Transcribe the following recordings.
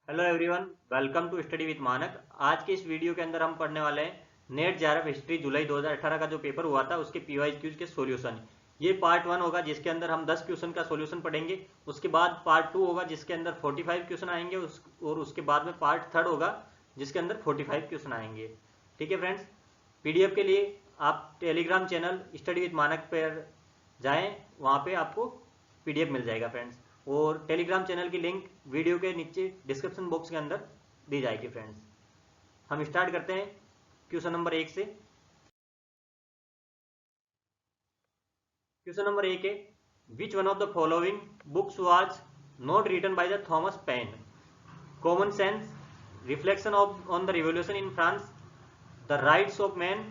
Hello everyone, welcome to study with Manak. आज के इस वीडियो के अंदर हम पढ़ने वाले हैं नेट जेआरएफ हिस्ट्री जुलाई 2018 का जो पेपर हुआ था उसके पीवाईक्यूज के सॉल्यूशन। ये पार्ट 1 होगा जिसके अंदर हम 10 क्वेश्चन का सॉल्यूशन पढ़ेंगे। उसके बाद पार्ट 2 होगा जिसके अंदर 45 क्वेश्चन आएंगे और उसके बाद में पार्ट 3 होगा जिसके अंदर 45 क्वेश्चन आएंगे। ठीक है फ्रेंड्स, पीडीएफ के लिए आप टेलीग्राम चैनल स्टडी विद मानक पर जाएँ, वहाँ पे आपको पीडीएफ मिल जाएगा फ्रेंड्स। और टेलीग्राम चैनल की लिंक वीडियो के नीचे डिस्क्रिप्शन बॉक्स के अंदर दी जाएगी फ्रेंड्स। हम स्टार्ट करते हैं क्वेश्चन नंबर 1 से। क्वेश्चन नंबर 1 है, which one of the following books was not written by the Thomas Paine? Common sense, reflection of on the revolution in France, the rights of man,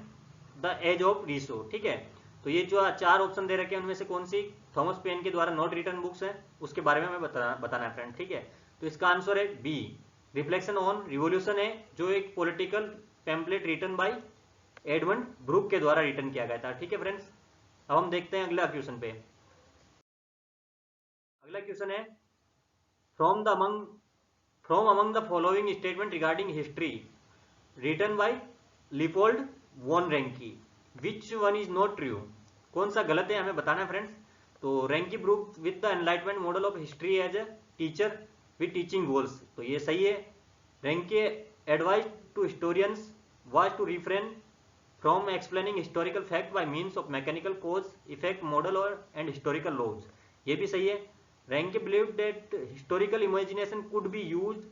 the age of reason. ठीक है, तो ये जो 4 option दे रखे हैं उनमें से कौन सी थॉमस पेन के द्वारा नॉट रिटन बुक्स हैं उसके बारे में हमें बताना है फ्रेंड। ठीक है, तो इसका आंसर है बी, रिफ्लेक्शन ऑन रिवॉल्यूशन है, जो एक political pamphlet written by Edmund Burke के द्वारा रिटन किया गया था। ठीक है फ्रेंड्स, अब हम देखते हैं अगला क्वेश्चन पे। अगला क्वेश्चन है, from the among the following statement regarding history written by Leopold von Ranke, which one is not true? कौन सा गलत है हमें बताना है फ्रेंड्स। तो Ranke broke with the enlightenment model of history as a teacher with teaching goals, तो ये सही है। Ranke advise to historians was to refrain from explaining historical fact by means of mechanical cause effect model और and historical laws, ये भी सही है। Ranke believe that historical imagination could be use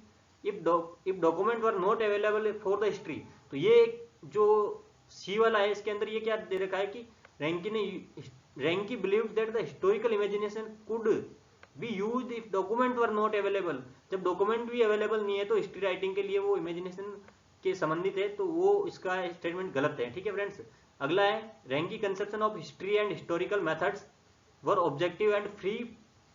if document were not available for the history, तो ये जो सी वाला है इसके अंदर ये क्या दे रखा है कि Ranke believe that the historical imagination could be use if document were not available. जब डॉक्यूमेंट भी अवेलेबल नहीं है तो हिस्ट्री राइटिंग के लिए वो इमेजिनेशन के संबंधित है, तो वो इसका स्टेटमेंट गलत है। ठीक है फ्रेंड्स, अगला है, Ranke conception of history and historical methods were objective and free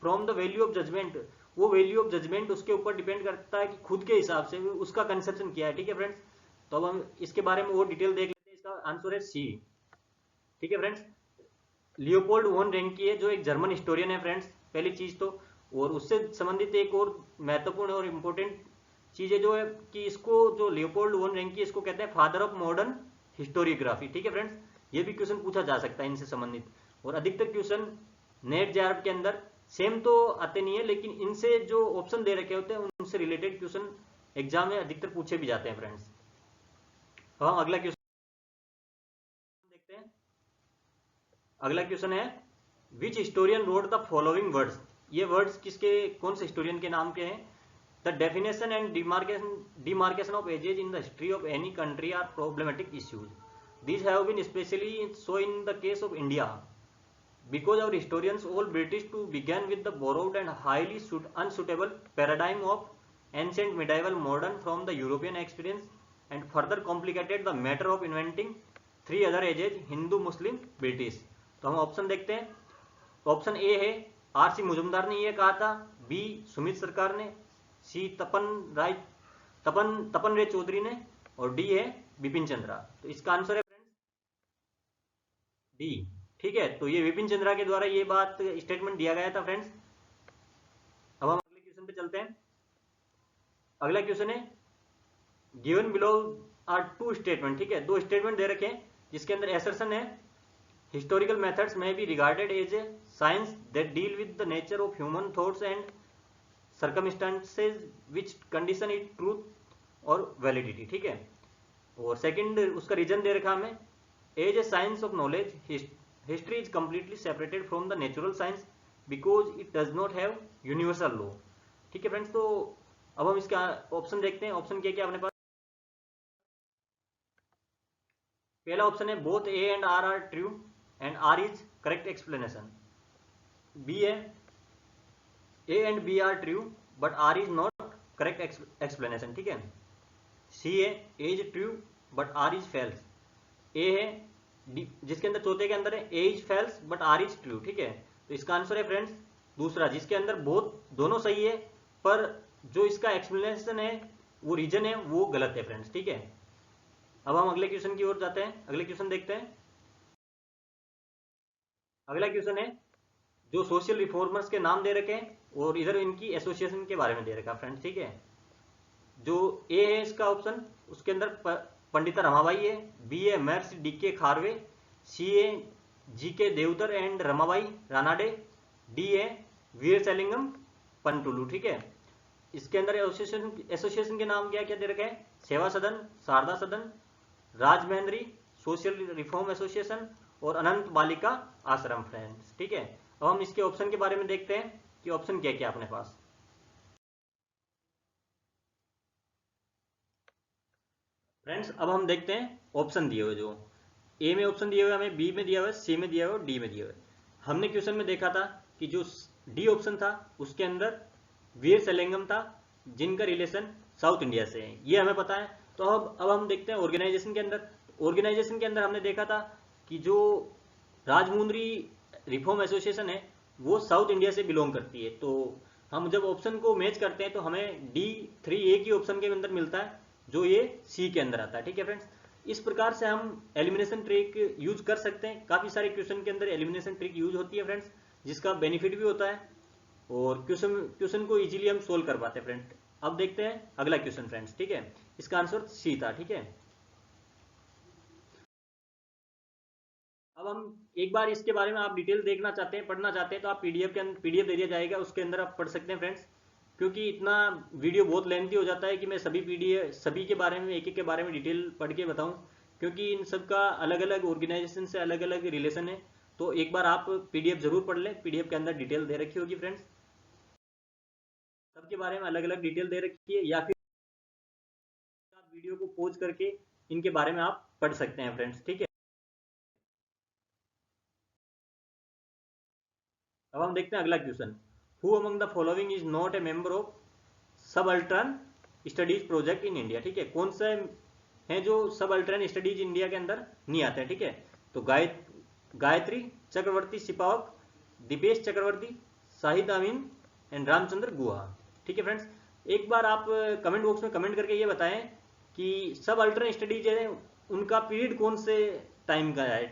from the value of judgement. वो वैल्यू ऑफ जजमेंट उसके ऊपर डिपेंड करता है कि खुद के हिसाब से उसका कंसेप्शन क्या है। ठीक है फ्रेंड्स, तो अब हम इसके बारे में वो डिटेल देख लेते हैं। इसका आंसर है सी। ठीक है फ्रेंड्स, लियोपोल्ड वॉन रेंकी है जो एक जर्मन हिस्टोरियन है फ्रेंड्स, पहली चीज तो। और उससे संबंधित एक और महत्वपूर्ण और इम्पोर्टेंट चीज है जो है कि इसको जो लियोपोल्ड वॉन रेंकी इसको कहते हैं फादर ऑफ मॉडर्न हिस्टोरियोग्राफी। ठीक है फ्रेंड्स, ये भी क्वेश्चन पूछा जा सकता है इनसे संबंधित। और अधिकतर क्वेश्चन नेट जेआरएफ के अंदर सेम तो आते नहीं है, लेकिन इनसे जो ऑप्शन दे रखे होते हैं उनसे रिलेटेड क्वेश्चन एग्जाम में अधिकतर पूछे भी जाते हैं फ्रेंड्स। हाँ, अगला क्वेश्चन देखते हैं। अगला क्वेश्चन है, which historian wrote the following words? ये वर्ड्स किसके, कौन से हिस्टोरियन के नाम के हैं? The definition and demarcation of ages in the history of any country are problematic issues. These have been especially so in the case of India, because our historians all British to begin with the borrowed and highly unsuitable paradigm of ancient medieval modern from the European experience and further complicated the matter of inventing 3 other ages, Hindu, Muslim, British. तो हम option देखते हैं। Option A है R C Mujumdar ने ये कहा था, B Sumit सरकार ने, सी तपन रे चौधरी ने, और डी है विपिन चंद्रा। तो इसका आंसर है फ्रेंड्स डी। ठीक है, तो ये विपिन चंद्रा के द्वारा ये बात स्टेटमेंट दिया गया था फ्रेंड्स। अब हम अगले क्वेश्चन पे चलते हैं। अगला क्वेश्चन है, गिवन बिलो आर 2 स्टेटमेंट। ठीक है, 2 स्टेटमेंट दे रखे हैं जिसके अंदर एसर्शन है, historical methods may be regarded as a science that deal with the nature of human thoughts and circumstances which condition its truth और validity। ठीक है, और सेकंड उसका रीजन दे रखा हमें, as a science of knowledge history is completely separated from the natural science because it does not have universal law. ठीक है फ्रेंड्स, तो अब हम इसका ऑप्शन देखते हैं। ऑप्शन क्या क्या अपने पास? पहला ऑप्शन है both A and R are true and R is correct explanation. B है A and B are true but R is not correct explanation. ठीक है, सी है A is true but R is false. A है D, जिसके अंदर चौथे के अंदर है A is false but R is true. ठीक है, तो इसका आंसर है फ्रेंड्स दूसरा, जिसके अंदर बोथ दोनों सही है पर जो इसका एक्सप्लेनेशन है वो रीजन है वो गलत है फ्रेंड्स। ठीक है, अब हम अगले क्वेश्चन की ओर जाते हैं। अगले क्वेश्चन देखते हैं। अगला क्वेश्चन है, जो सोशल रिफॉर्मर्स के नाम दे रखे हैं और इधर इनकी एसोसिएशन के बारे में दे रखा है फ्रेंड्स। ठीक है, जो ए है इसका ऑप्शन, उसके अंदर पंडिता रमाबाई है, बी है महर्षि डी.के. खारवे, सी है G K. Devdhar and Ramabai Ranade, D है वीर सेलिंगम पंटुलू। ठीक है, इसके अंदर एसोसिएशन के नाम क्या क्या दे रखे हैं? सेवा सदन, शारदा सदन, राजमहेंद्री सोशल रिफॉर्म एसोसिएशन और अनंत बालिका आश्रम फ्रेंड्स। ठीक है, अब हम इसके ऑप्शन के बारे में देखते हैं कि ऑप्शन क्या क्या अपने पास। फ्रेंड्स अब हम देखते हैं ऑप्शन दिए हुए, जो ए में ऑप्शन दिए हुए हमें, बी में दिया हुआ है, सी में दिया हुआ है, डी में दिया हुआ है। हमने क्वेश्चन में देखा था कि जो डी ऑप्शन था उसके अंदर वीर सेलिंगम था, जिनका रिलेशन साउथ इंडिया से है, ये हमें पता है। तो अब हम देखते हैं ऑर्गेनाइजेशन के अंदर। ऑर्गेनाइजेशन के अंदर हमने देखा था कि जो राजमुंद्री रिफॉर्म एसोसिएशन है वो साउथ इंडिया से बिलोंग करती है। तो हम जब ऑप्शन को मैच करते हैं तो हमें D3 एक ही ऑप्शन के अंदर मिलता है, जो ये सी के अंदर आता है। ठीक है फ्रेंड्स, इस प्रकार से हम एलिमिनेशन ट्रिक यूज कर सकते हैं। काफी सारे क्वेश्चन के अंदर एलिमिनेशन ट्रिक यूज होती है फ्रेंड्स, जिसका बेनिफिट भी होता है और क्वेश्चन को इजीली हम सोल्व कर पाते हैं फ्रेंड। अब देखते हैं अगला क्वेश्चन फ्रेंड्स। ठीक है, इसका आंसर सी था। ठीक है, अब हम एक बार इसके बारे में आप डिटेल देखना चाहते हैं, पढ़ना चाहते हैं, तो आप पीडीएफ के अंदर पीडीएफ दे दिया जाएगा, उसके अंदर आप पढ़ सकते हैं फ्रेंड्स। क्योंकि इतना वीडियो बहुत लेंथी हो जाता है कि मैं सभी पीडीएफ सभी के बारे में एक एक के बारे में डिटेल पढ़ के बताऊं, क्योंकि इन सब का अलग अलग ऑर्गेनाइजेशन से अलग अलग रिलेशन है। तो एक बार आप पीडीएफ जरूर पढ़ लें, पीडीएफ के अंदर डिटेल दे रखी होगी फ्रेंड्स, सबके बारे में अलग अलग डिटेल दे रखी है, या फिर आप वीडियो को पॉज करके इनके बारे में आप पढ़ सकते हैं फ्रेंड्स। ठीक है, अब हम देखते हैं अगला question. Who among the following is not a member of subaltern studies project in India. ठीक है, कौन से हैं जो सबअल्टर्न स्टडीज इंडिया के अंदर नहीं आते हैं? ठीक है, तो गायत्री चक्रवर्ती सिपावक, दीपेश चक्रवर्ती, शाहिद अमीन एंड रामचंद्र गुहा। ठीक है फ्रेंड्स, एक बार आप कमेंट बॉक्स में कमेंट करके ये बताएं कि सब अल्टरनेट स्टडीज है उनका पीरियड कौन से टाइम का है।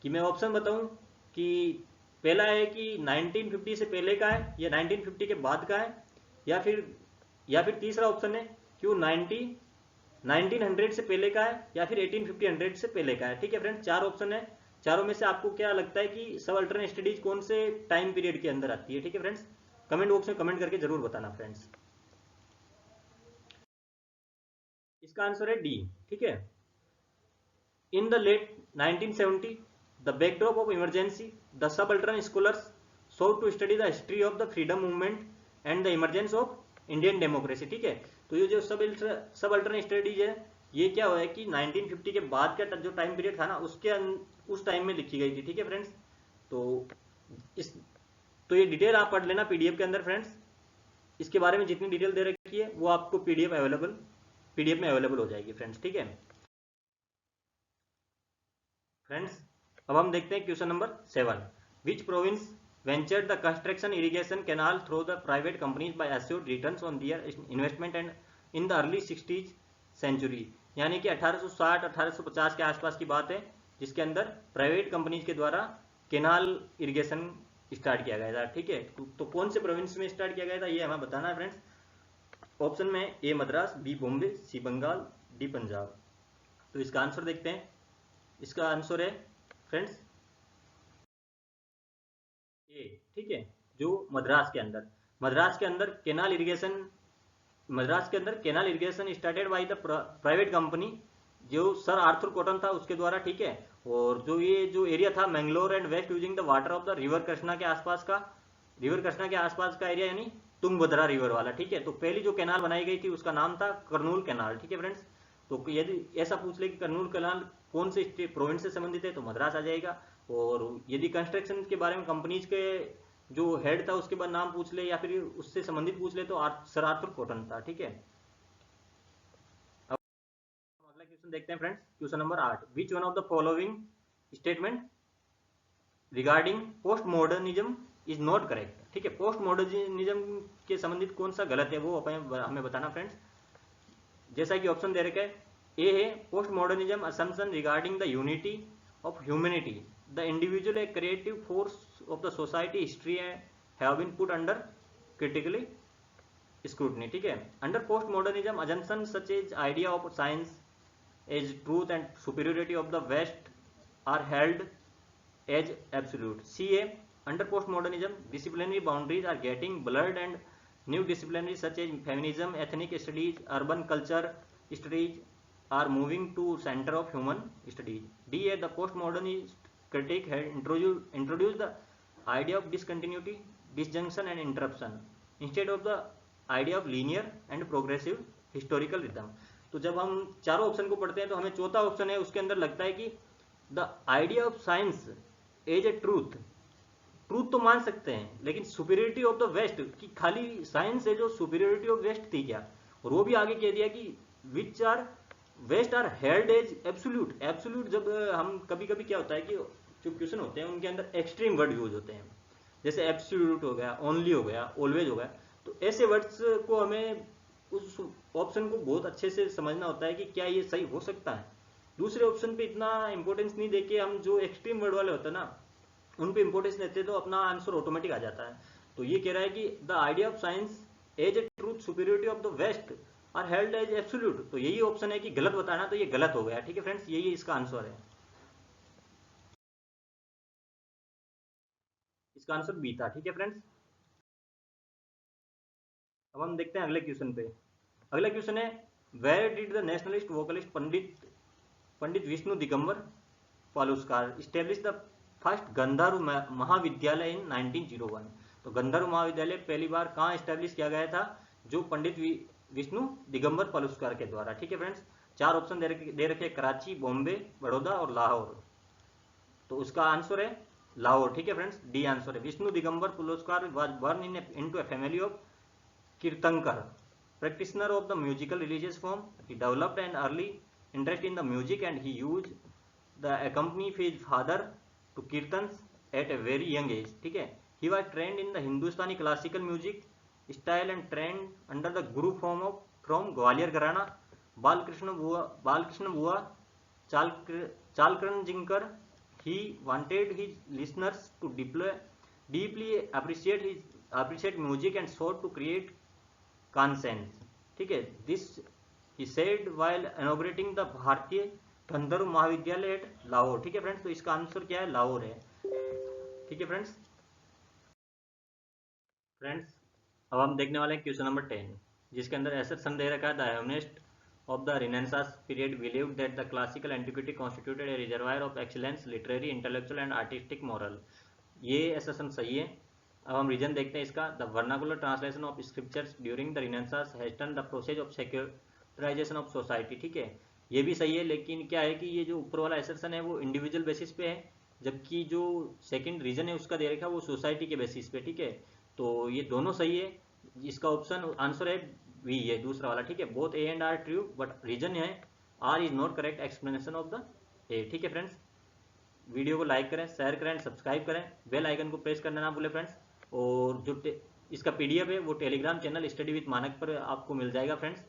कि मैं ऑप्शन बताऊं कि पहला है कि 1950 से पहले का है, या 1950 के बाद का है, या फिर तीसरा ऑप्शन है कि वो 1900 से पहले का है, या फिर 1850 से पहले का है। ठीक है फ्रेंड्स, चार ऑप्शन है, चारों में से आपको क्या लगता है कि सब अल्टरनेट स्टडीज कौन से टाइम पीरियड के अंदर आती है? ठीक है फ्रेंड्स, कमेंट बॉक्स में कमेंट करके जरूर बताना फ्रेंड्स। इसका आंसर है डी। ठीक है, in the late 1970 the backdrop of emergency the subaltern scholars sought to study the history of the freedom movement and the emergence of Indian democracy। ठीक है, तो ये जो सब अल्टरनेट स्टडीज है ये क्या हुआ है कि 1950 के बाद का जो टाइम पीरियड था ना उस टाइम में लिखी गई थी। ठीक है फ्रेंड्स, तो इस तो ये डिटेल आप पढ़ लेना पीडीएफ के अंदर फ्रेंड्स। इसके बारे में जितनी डिटेल दे रखी है वो आपको पीडीएफ में अवेलेबल हो जाएगी फ्रेंड्स। ठीक है फ्रेंड्स, अब हम देखते हैं question number 7। Which province ventured the construction irrigation canal through the private companies by assured returns on their investment and in the early 60th century. यानी कि 1860-1850 के आसपास की बात है, जिसके अंदर प्राइवेट कंपनीज के द्वारा केनाल इरिगेशन स्टार्ट किया गया था। ठीक है, तो कौन से प्रोविंस में स्टार्ट किया गया था ये हमें बताना है फ्रेंड्स। ऑप्शन में ए मद्रास, बी बॉम्बे, सी बंगाल, डी पंजाब। तो इसका आंसर देखते हैं। इसका आंसर है फ्रेंड्स ए। ठीक है, जो मद्रास के अंदर canal irrigation started by the private company, जो सर आर्थर कॉटन था उसके द्वारा। ठीक है, और जो एरिया था Mangalore and west using the water of the river Krishna के आसपास का एरिया, यानी तुंगभद्रा रिवर वाला। ठीक है, तो पहली जो कैनाल बनाई गई थी उसका नाम था कर्नूल कैनाल। ठीक है फ्रेंड्स, तो यदि ऐसा पूछ ले कि कर्नूल कैनाल कौन से प्रोविंस से संबंधित है तो मद्रास आ जाएगा। और यदि कंस्ट्रक्शन के बारे में कंपनीज के जो हेड था उसके बाद नाम पूछ ले या फिर उससे संबंधित पूछ ले तो सर आर्थर कॉटन था। ठीक है, अब अगला क्वेश्चन देखते हैं friends. Question number 8। Which one of the following statement regarding post modernism is not correct. ठीक है, पोस्ट मॉडर्निज्म के संबंधित कौन सा गलत है वो हमें बताना फ्रेंड्स। जैसा कि ऑप्शन दे रखे है, ए है post modernism assumption regarding the unity of humanity, the individual a creative force of the society, history have been put under critically scrutiny. ठीक है. Under postmodernism, assumptions such as idea of science as truth and superiority of the West are held as absolute. CA. Under postmodernism, disciplinary boundaries are getting blurred and new disciplines such as feminism, ethnic studies, urban culture studies are moving to center of human studies. DA. The postmodernist critique had introduced the idea of discontinuity, disjunction and interruption instead of the idea of linear and progressive historical rhythm. तो जब हम चारों option को पढ़ते हैं तो हमें चौथा ऑप्शन है उसके अंदर लगता है कि the idea of science as a truth तो मान सकते हैं, लेकिन सुपीरियरिटी ऑफ द वेस्ट की खाली साइंस है जो सुपीरियरिटी ऑफ वेस्ट थी क्या, और वो भी आगे कह दिया कि which are west are held as absolute. Absolute जब हम कभी कभी क्या होता है कि जो क्वेश्चन होते हैं उनके अंदर एक्सट्रीम वर्ड यूज होते हैं, जैसे एब्सोल्यूट हो गया, ओनली हो गया, ऑलवेज हो गया, तो ऐसे वर्ड्स को हमें उस ऑप्शन को बहुत अच्छे से समझना होता है कि क्या ये सही हो सकता है. दूसरे ऑप्शन पे इतना इंपॉर्टेंस नहीं देके हम जो एक्सट्रीम वर्ड वाले होते हैं ना उन पे इंपॉर्टेंस देते तो अपना आंसर ऑटोमेटिक आ जाता है. तो ये कह रहा है कि the idea of science as a truth superiority of the west are held as absolute. तो यही ऑप्शन है कि गलत बताना, तो ये गलत हो गया. ठीक है फ्रेंड्स, यही इसका आंसर है. इसका आंसर बी था. ठीक है फ्रेंड्स, अब हम देखते हैं अगले क्वेश्चन पे. अगला क्वेश्चन है where did the nationalist vocalist Pandit Vishnu Digambar Paluskar establish the first Gandharva Mahavidyalaya इन 1901. तो गंधर्व महाविद्यालय पहली बार कहाँ स्टैब्लिश किया गया था, जो पंडित विष्णु दिगंबर पालुस्कार के द्वारा. ठीक है फ्रेंड्स, चार ऑप्शन दे रखे कराची, बॉम्बे, बड़ौदा और लाहौर. तो उसका आंसर है लाहौर. ठीक है फ्रेंड्स, डी आंसर है. Vishnu Digambar Paluskar was born into a family of kirtankar, practitioner of the musical religious form. He developed an early interest in the music and he used the accompany of his father to kirtans at a very young age. ठीक है, he was trained in the Hindustani classical music style and trained under the guru from Gwalior Gharana, Balkrishna Bua, Chalkaran Jinkar. He wanted his listeners to deeply appreciate music and sought to create conscience. ठीक है, this he said while inaugurating the भारतीय गंधर्व महाविद्यालय eight Lahore. ठीक है friends, तो इसका answer क्या है, लाहौर है. ठीक है फ्रेंड्स, अब हम देखने वाले हैं क्वेश्चन नंबर 10, जिसके अंदर एसर्शन दे रखा है the humanist of the renaissance period believed that the classical antiquity constituted a reservoir of excellence literary, intellectual and artistic moral. ये एसर्शन सही है. अब हम रीजन देखते हैं इसका. The vernacular translation of scriptures during the renaissance hastened the process of secularisation of society. ठीक है, ये भी सही है, लेकिन क्या है कि ये जो ऊपर वाला एसर्शन है वो इंडिविजुअल बेसिस पे है, जबकि जो सेकंड रीजन है उसका दे रखा है वो सोसाइटी के बेसिस पे. ठीक है, तो ये दोनों सही है. इसका ऑप्शन आंसर है बी है, दूसरा वाला. ठीक है, both A and R true, but reason है R is not correct explanation of the A. ठीक है फ्रेंड्स, वीडियो को लाइक करें, शेयर करें, सब्सक्राइब करें, बेल आइकन को प्रेस करना ना भूलें फ्रेंड्स. और जो इसका पीडीएफ है वो टेलीग्राम चैनल स्टडी विद मानक पर आपको मिल जाएगा फ्रेंड्स.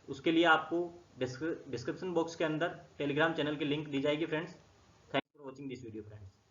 उसके लिए आपको डिस्क्रिप्शन बॉक्स के अंदर टेलीग्राम चैनल की लिंक दी जाएगी friends. Thanks for watching this video friends.